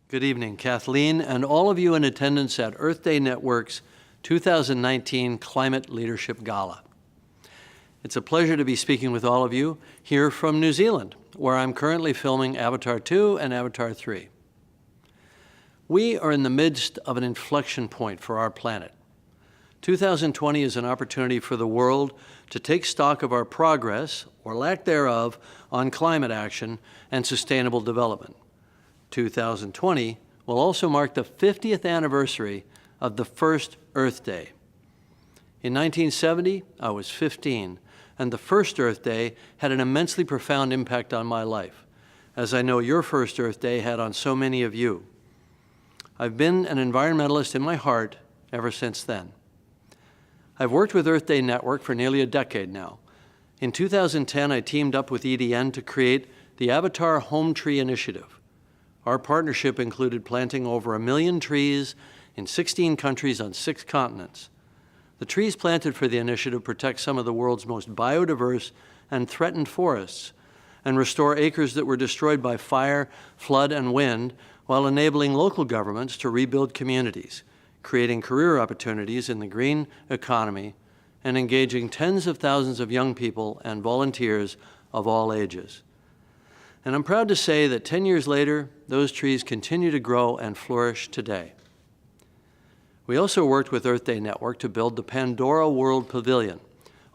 Good evening, Kathleen, and all of you in attendance at Earth Day Network's 2019 Climate Leadership Gala. It's a pleasure to be speaking with all of you here from New Zealand, where I'm currently filming Avatar 2 and Avatar 3. We are in the midst of an inflection point for our planet. 2020 is an opportunity for the world to take stock of our progress, or lack thereof, on climate action and sustainable development. 2020 will also mark the 50th anniversary of the first Earth Day. In 1970, I was 15, and the first Earth Day had an immensely profound impact on my life, as I know your first Earth Day had on so many of you. I've been an environmentalist in my heart ever since then. I've worked with Earth Day Network for nearly a decade now. In 2010, I teamed up with EDN to create the Avatar Home Tree Initiative. Our partnership included planting over 1 million trees in 16 countries on 6 continents. The trees planted for the initiative protect some of the world's most biodiverse and threatened forests and restore acres that were destroyed by fire, flood, and wind, while enabling local governments to rebuild communities, creating career opportunities in the green economy, and engaging tens of thousands of young people and volunteers of all ages. And I'm proud to say that 10 years later, those trees continue to grow and flourish today. We also worked with Earth Day Network to build the Pandora World Pavilion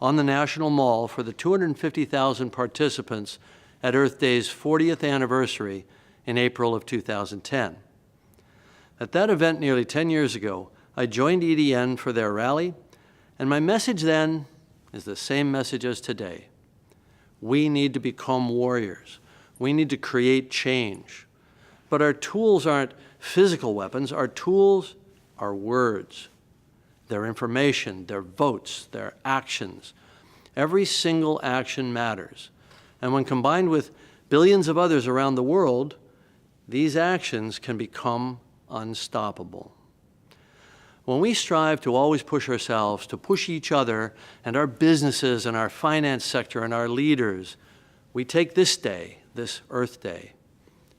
on the National Mall for the 250,000 participants at Earth Day's 40th anniversary in April of 2010. At that event nearly 10 years ago, I joined EDN for their rally, and my message then is the same message as today. We need to become warriors. We need to create change. But our tools aren't physical weapons. Our tools are words. They're information, they're votes, they're actions. Every single action matters. And when combined with billions of others around the world, these actions can become unstoppable. When we strive to always push ourselves, to push each other and our businesses and our finance sector and our leaders, we take this day, this Earth Day,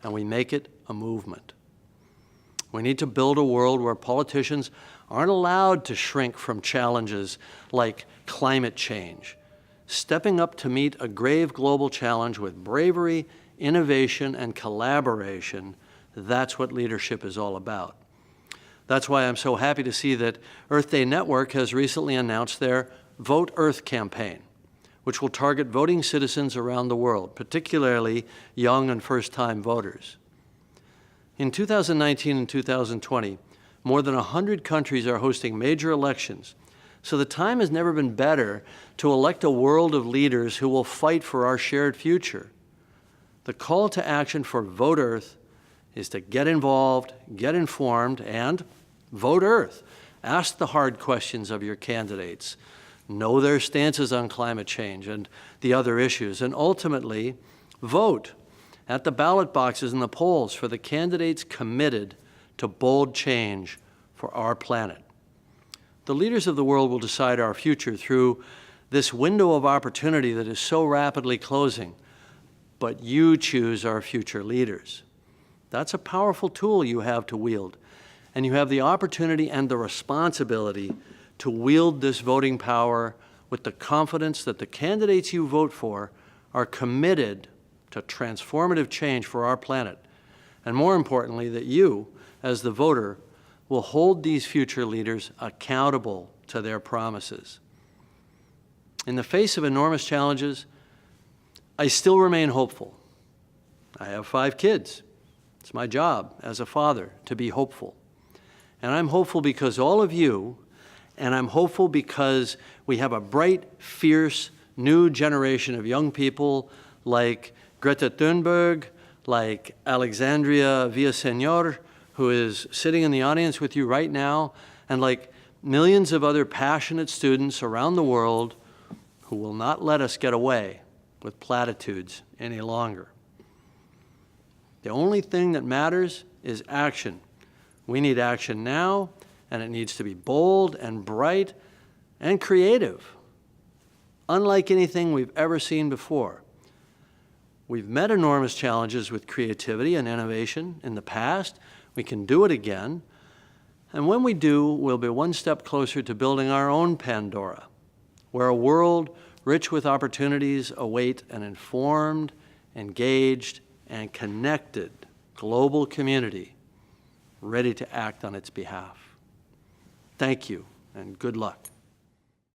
and we make it a movement. We need to build a world where politicians aren't allowed to shrink from challenges like climate change. Stepping up to meet a grave global challenge with bravery, innovation, and collaboration, that's what leadership is all about. That's why I'm so happy to see that Earth Day Network has recently announced their Vote Earth campaign, which will target voting citizens around the world, particularly young and first-time voters. In 2019 and 2020, more than 100 countries are hosting major elections, so the time has never been better to elect a world of leaders who will fight for our shared future. The call to action for Vote Earth is to get involved, get informed, and vote Earth. Ask the hard questions of your candidates. Know their stances on climate change and the other issues, and ultimately, vote at the ballot boxes and the polls for the candidates committed to bold change for our planet. The leaders of the world will decide our future through this window of opportunity that is so rapidly closing, but you choose our future leaders. That's a powerful tool you have to wield, and you have the opportunity and the responsibility to wield this voting power with the confidence that the candidates you vote for are committed to transformative change for our planet, and more importantly, that you, as the voter, will hold these future leaders accountable to their promises. In the face of enormous challenges, I still remain hopeful. I have 5 kids. It's my job as a father to be hopeful. And I'm hopeful because all of you, and I'm hopeful because we have a bright, fierce, new generation of young people like Greta Thunberg, like Alexandria Villaseñor, who is sitting in the audience with you right now, and like millions of other passionate students around the world who will not let us get away with platitudes any longer. The only thing that matters is action. We need action now, and it needs to be bold and bright and creative, unlike anything we've ever seen before. We've met enormous challenges with creativity and innovation in the past. We can do it again. And when we do, we'll be one step closer to building our own Pandora, where a world rich with opportunities await an informed, engaged, and connected global community ready to act on its behalf. Thank you, and good luck.